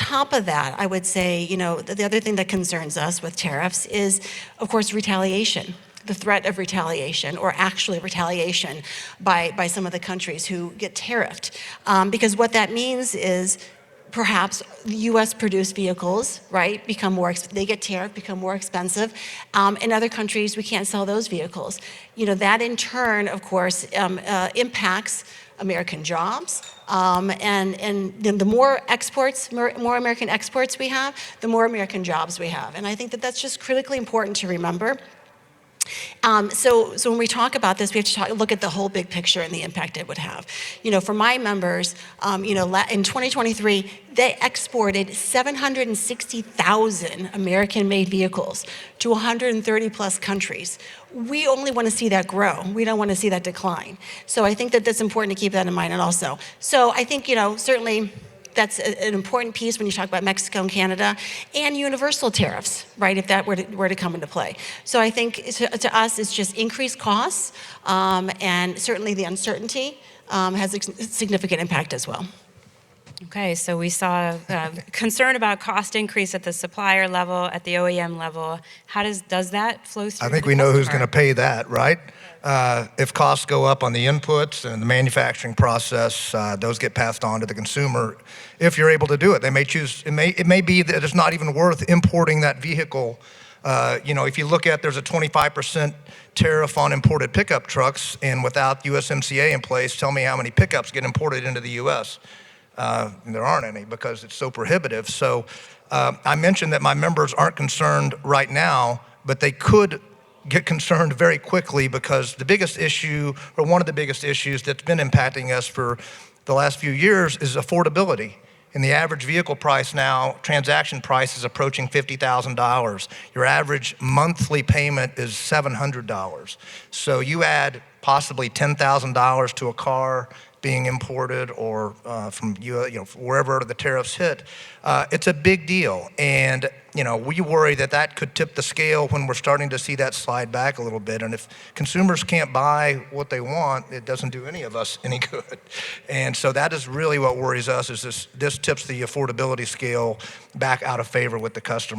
top of that, I would say, the other thing that concerns us with tariffs is, of course, retaliation. The threat of retaliation, or actually retaliation by some of the countries who get tariffed. Because what that means is perhaps U.S. produced vehicles, right, they get tariffed, become more expensive. In other countries, we can't sell those vehicles. That in turn, of course, impacts American jobs. And the more exports, more American exports we have, the more American jobs we have. And I think that that's just critically important to remember. So when we talk about this, we have to look at the whole big picture and the impact it would have. For my members, in 2023, they exported 760,000 American-made vehicles to 130 plus countries. We only want to see that grow. We don't want to see that decline. So I think that that's important to keep that in mind. And also, so I think, certainly, that's an important piece when you talk about Mexico and Canada, and universal tariffs, right, if that were to come into play. So I think to us, it's just increased costs, and certainly the uncertainty has a significant impact as well. Okay, so we saw concern about cost increase at the supplier level, at the OEM level. How does that flow through? I think we know who's going to pay that, right? If costs go up on the inputs and the manufacturing process, those get passed on to the consumer. If you're able to do it, they may choose. It may be that it's not even worth importing that vehicle. If you look at, there's a 25% tariff on imported pickup trucks, and without USMCA in place, tell me how many pickups get imported into the U.S. There aren't any because it's so prohibitive. So I mentioned that my members aren't concerned right now, but they could get concerned very quickly, because the biggest issue, or one of the biggest issues that's been impacting us for the last few years, is affordability. And the average vehicle price now, transaction price, is approaching $50,000. Your average monthly payment is $700. So you add possibly $10,000 to a car being imported, or from wherever the tariffs hit, it's a big deal. And we worry that that could tip the scale when we're starting to see that slide back a little bit. And if consumers can't buy what they want, it doesn't do any of us any good. And so that is really what worries us, is this tips the affordability scale back out of favor with the customer.